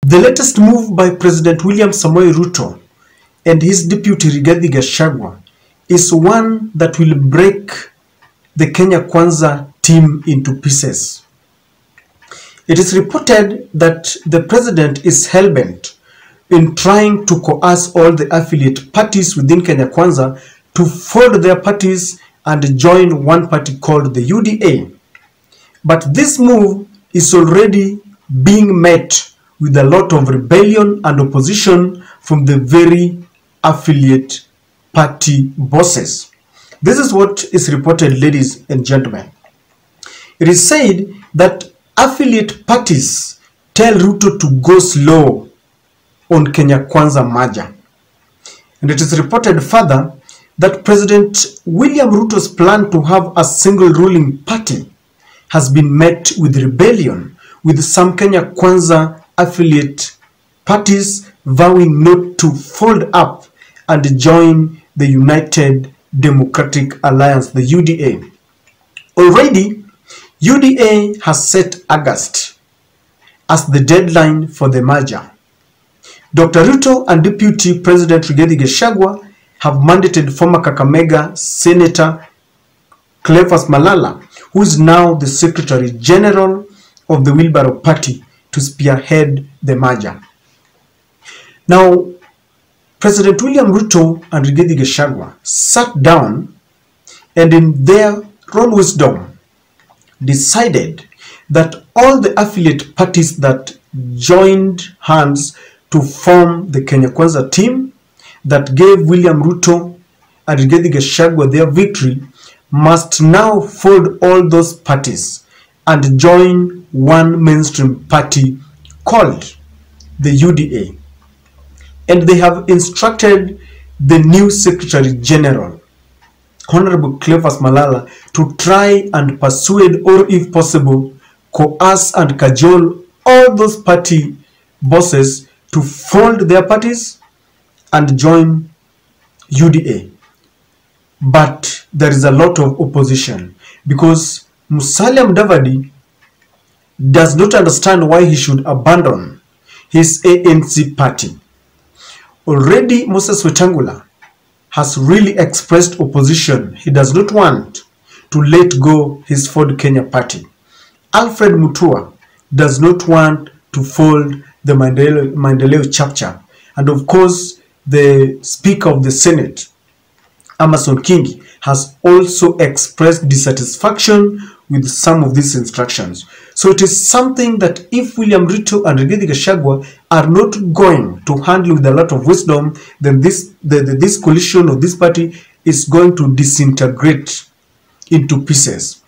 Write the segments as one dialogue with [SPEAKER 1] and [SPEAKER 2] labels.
[SPEAKER 1] The latest move by President William Samoei Ruto and his deputy Rigathi Gachagua is one that will break the Kenya Kwanza team into pieces. It is reported that the president is hell-bent in trying to coerce all the affiliate parties within Kenya Kwanza to fold their parties and join one party called the UDA. But this move is already being met with a lot of rebellion and opposition from the very affiliate party bosses. This is what is reported, ladies and gentlemen. It is said that affiliate parties tell Ruto to go slow on Kenya Kwanza merger. And it is reported further that President William Ruto's plan to have a single ruling party has been met with rebellion, with some Kenya Kwanza affiliate parties vowing not to fold up and join the United Democratic Alliance, the UDA. Already, UDA has set August as the deadline for the merger. Dr. Ruto and Deputy President Rigathi Gachagua have mandated former Kakamega Senator Cleophas Malala, who is now the Secretary General of the Wheelbarrow Party, to spearhead the merger. Now, President William Ruto and Rigathi Gachagua sat down and in their own wisdom decided that all the affiliate parties that joined hands to form the Kenya Kwanza team that gave William Ruto and Rigathi Gachagua their victory must now fold all those parties and join one mainstream party called the UDA. And they have instructed the new Secretary General, Honorable Cleophas Malala, to try and persuade, or if possible, coerce and cajole all those party bosses to fold their parties and join UDA. But there is a lot of opposition because Musalia Mudavadi does not understand why he should abandon his ANC party. Already Moses Wetangula has really expressed opposition. He does not want to let go his Ford Kenya party. Alfred Mutua does not want to fold the Maendeleo chapter. And of course, the Speaker of the Senate, Amason Kingi, has also expressed dissatisfaction with some of these instructions. So it is something that if William Ruto and Rigathi Gachagua are not going to handle with a lot of wisdom, then this coalition or this party is going to disintegrate into pieces.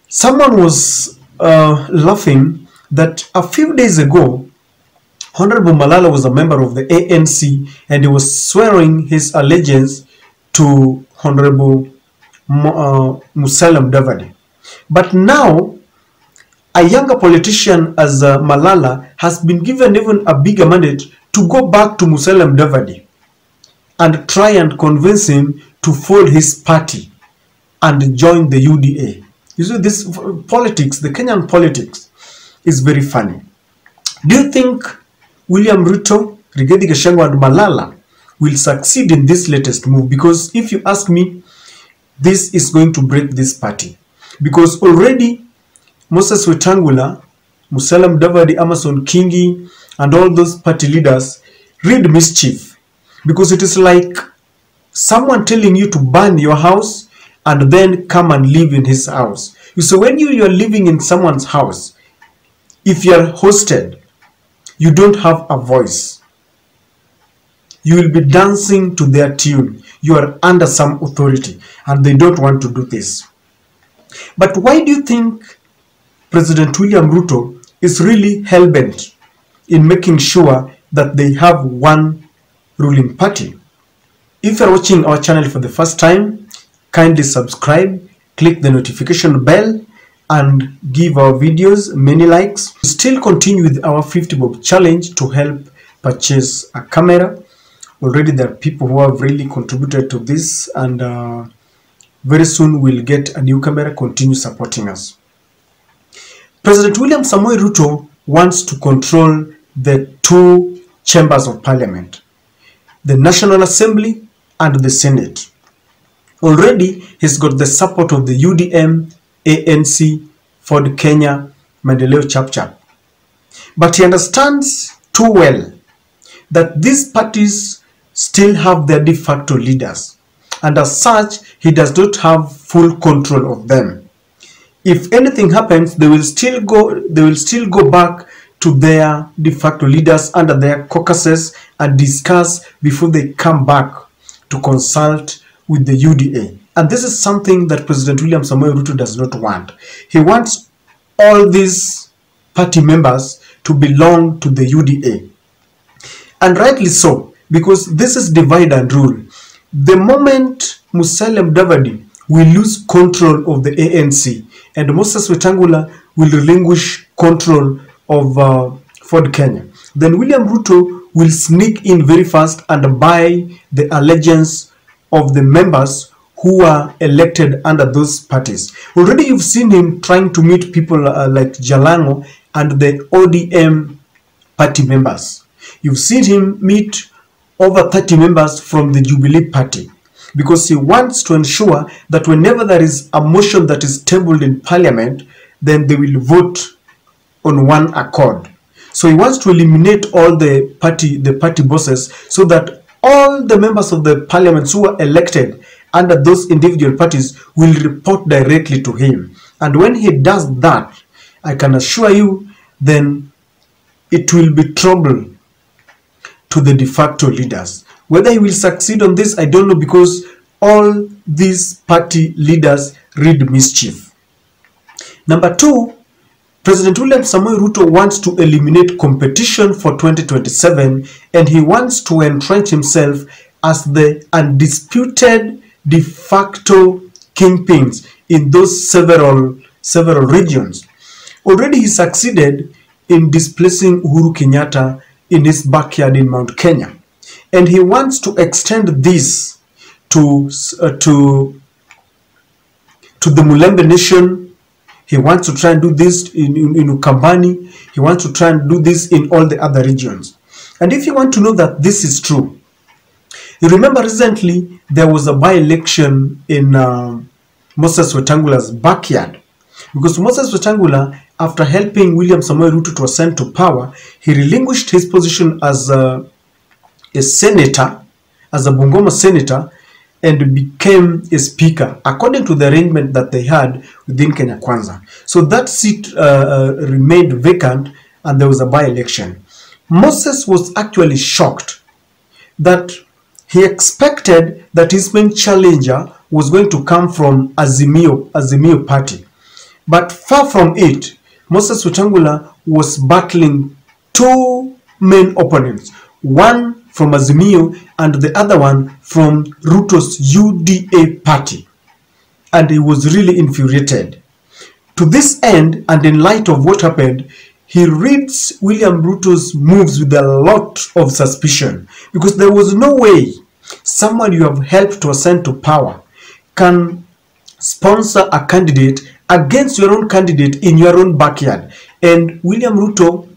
[SPEAKER 1] Someone was laughing that a few days ago, Honorable Malala was a member of the ANC and he was swearing his allegiance to Honorable Musalia Mudavadi. But now, a younger politician as Malala has been given even a bigger mandate to go back to Musalia Mudavadi and try and convince him to fold his party and join the UDA. You see, this politics, the Kenyan politics, is very funny. Do you think William Ruto, Rigathi Gachagua and Malala will succeed in this latest move? Because if you ask me, this is going to break this party. Because already Moses Wetangula, Musalia Mudavadi, Amason Kingi, and all those party leaders read mischief. Because it is like someone telling you to burn your house and then come and live in his house. So when you are living in someone's house, if you are hosted, you don't have a voice. You will be dancing to their tune. You are under some authority and they don't want to do this. But why do you think President William Ruto is really hell-bent in making sure that they have one ruling party? If you're watching our channel for the first time, kindly subscribe, click the notification bell and give our videos many likes. We still continue with our 50 bob challenge to help purchase a camera. Already there are people who have really contributed to this and very soon we'll get a new camera. Continue supporting us. President William Samoei Ruto wants to control the two chambers of parliament, the National Assembly and the Senate. Already he's got the support of the UDM, ANC, Ford Kenya, Maendeleo Chapchap. But he understands too well that these parties still have their de facto leaders, and as such, he does not have full control of them. If anything happens, they will still go back to their de facto leaders under their caucuses and discuss before they come back to consult with the UDA. And this is something that President William Samoei Ruto does not want. He wants all these party members to belong to the UDA. And rightly so, because this is divide and rule. The moment Musalia Mudavadi will lose control of the ANC and Moses Wetangula will relinquish control of Ford Kenya, then William Ruto will sneak in very fast and buy the allegiance of the members who are elected under those parties. Already you've seen him trying to meet people like Jalango and the ODM party members. You've seen him meet over 30 members from the Jubilee Party, because he wants to ensure that whenever there is a motion that is tabled in Parliament, then they will vote on one accord. So he wants to eliminate all the party bosses, so that all the members of the Parliament who are elected under those individual parties will report directly to him. And when he does that, I can assure you, then it will be trouble to the de facto leaders. Whether he will succeed on this, I don't know, because all these party leaders read mischief. Number two, President William Samoei Ruto wants to eliminate competition for 2027, and he wants to entrench himself as the undisputed de facto kingpins in those several regions. Already he succeeded in displacing Uhuru Kenyatta in his backyard in Mount Kenya, and he wants to extend this to the Mulembe Nation. He wants to try and do this in Ukambani. He wants to try and do this in all the other regions. And if you want to know that this is true, you remember recently there was a by-election in Moses Wetangula's backyard, because Moses Wetangula, after helping William Samoei Ruto to ascend to power, he relinquished his position as a senator, as a Bungoma senator, and became a speaker, according to the arrangement that they had within Kenya Kwanza. So that seat remained vacant, and there was a by-election. Moses was actually shocked that he expected that his main challenger was going to come from Azimio Party. But far from it, Moses Wetangula was battling two main opponents, one from Azimio and the other one from Ruto's UDA party. And he was really infuriated. To this end, and in light of what happened, he reads William Ruto's moves with a lot of suspicion, because there was no way someone you have helped to ascend to power can sponsor a candidate against your own candidate in your own backyard. And William Ruto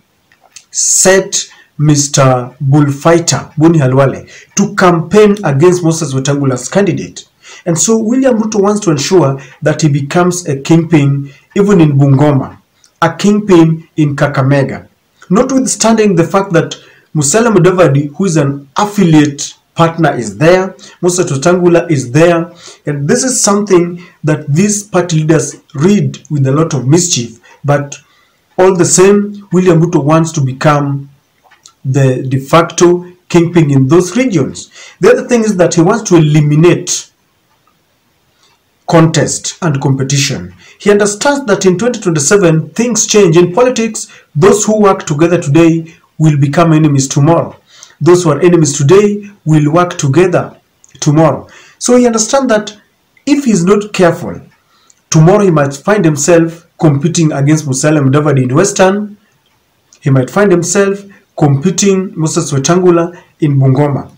[SPEAKER 1] set Mr. Bullfighter Boni Halwale to campaign against Moses Wetangula's candidate. And so William Ruto wants to ensure that he becomes a kingpin even in Bungoma, a kingpin in Kakamega. Notwithstanding the fact that Musalia Mudavadi, who is an affiliate partner, is there, Moses Wetangula is there, and this is something that these party leaders read with a lot of mischief. But all the same, William Ruto wants to become the de facto kingpin in those regions. The other thing is that he wants to eliminate contest and competition. He understands that in 2027 things change in politics. Those who work together today will become enemies tomorrow. Those who are enemies today will work together tomorrow. So he understands that if he's not careful, tomorrow he might find himself competing against Musalia Mudavadi in Western. He might find himself competing Moses Wetangula in Bungoma.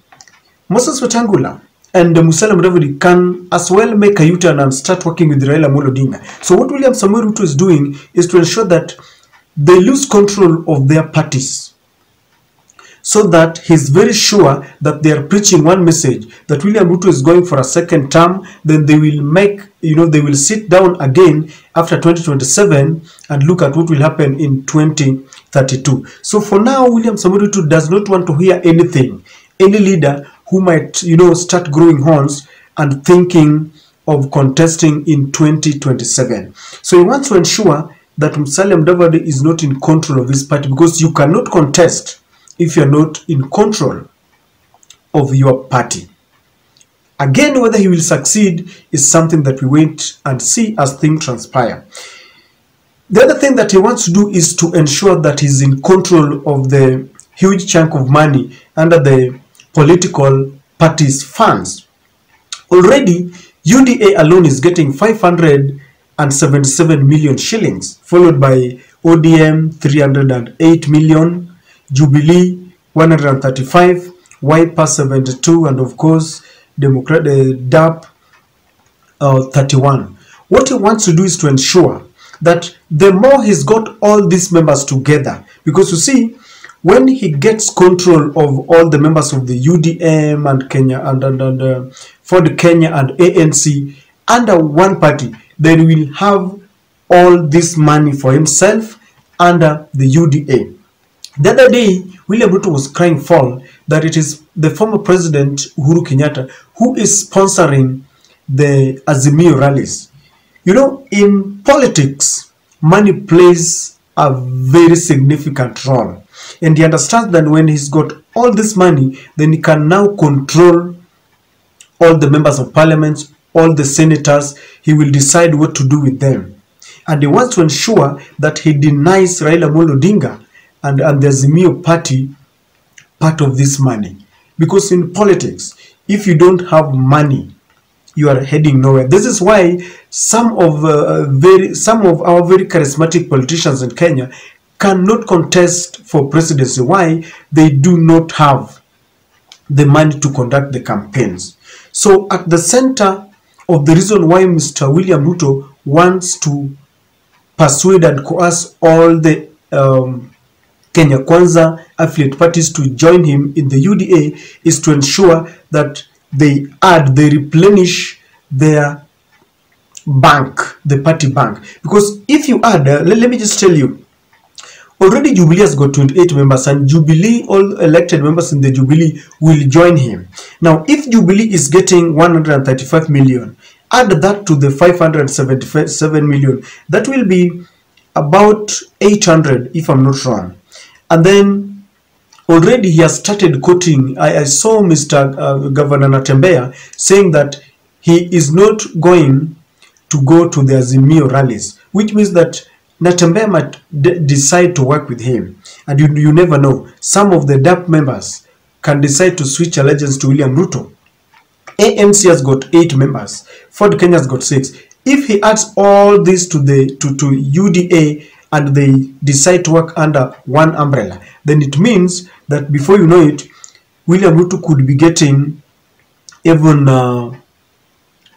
[SPEAKER 1] Moses Wetangula and Musalia Mudavadi can as well make a U-turn and start working with Raila Amolo Odinga. So what William Samoei Ruto is doing is to ensure that they lose control of their parties so that he's very sure that they are preaching one message, that William Ruto is going for a second term. Then they will make, they will sit down again after 2027 and look at what will happen in 2032. So for now, William Samoei Ruto does not want to hear anything, any leader who might, start growing horns and thinking of contesting in 2027. So he wants to ensure that Musalia Mudavadi is not in control of his party, because you cannot contest if you're not in control of your party. Again, whether he will succeed is something that we wait and see as things transpire. The other thing that he wants to do is to ensure that he's in control of the huge chunk of money under the political party's funds. Already, UDA alone is getting 577 million shillings, followed by ODM 308 million, Jubilee 135, Wiper 72, and of course DAP 31. What he wants to do is to ensure that the more he's got all these members together, because you see, when he gets control of all the members of the UDM and Kenya and Ford Kenya and ANC under one party, then he will have all this money for himself under the UDA. The other day, William Ruto was crying foul that it is the former president Uhuru Kenyatta who is sponsoring the Azimio rallies. In politics, money plays a very significant role. And he understands that when he's got all this money, then he can now control all the members of parliament, all the senators. He will decide what to do with them. And he wants to ensure that he denies Raila Amolo Odinga and the Azimio party part of this money. Because in politics, if you don't have money, you are heading nowhere. This is why some of our very charismatic politicians in Kenya cannot contest for presidency. Why? They do not have the money to conduct the campaigns. So at the center of the reason why Mr. William Ruto wants to persuade and coerce all the Kenya Kwanza affiliate parties to join him in the UDA is to ensure that they replenish their bank, the party bank. Because if you add, let me just tell you, already Jubilee has got 28 members, and Jubilee, all elected members in the Jubilee will join him. Now, if Jubilee is getting 135 million, add that to the 577 million, that will be about 800, if I'm not wrong. And then already he has started quoting, I saw Mr. Governor Natembeya saying that he is not going to go to the Azimio rallies, which means that Natembeya might decide to work with him. And you never know. Some of the DAP members can decide to switch allegiance to William Ruto. ANC has got 8 members. Ford Kenya has got 6. If he adds all this to UDA and they decide to work under one umbrella, then it means that before you know it, William Ruto could be getting even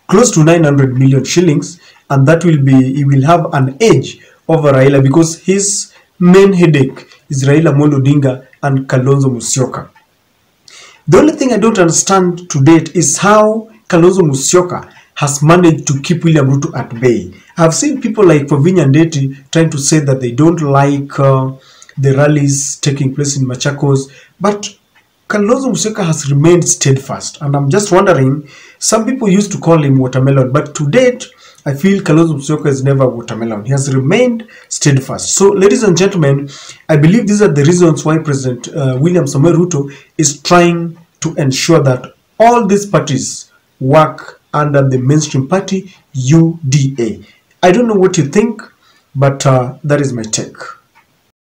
[SPEAKER 1] close to 900 million shillings, and that will be, he will have an edge over Raila, because his main headache is Raila Amolo Odinga and Kalonzo Musyoka. The only thing I don't understand to date is how Kalonzo Musyoka has managed to keep William Ruto at bay. I've seen people like Provinya Ndeti trying to say that they don't like the rallies taking place in Machakos, but Kalonzo Musyoka has remained steadfast. And I'm just wondering, some people used to call him watermelon, but to date, I feel Kalonzo Musyoka is never watermelon. He has remained steadfast. So, ladies and gentlemen, I believe these are the reasons why President William Samoei Ruto is trying to ensure that all these parties work under the mainstream party, UDA. I don't know what you think, but that is my take.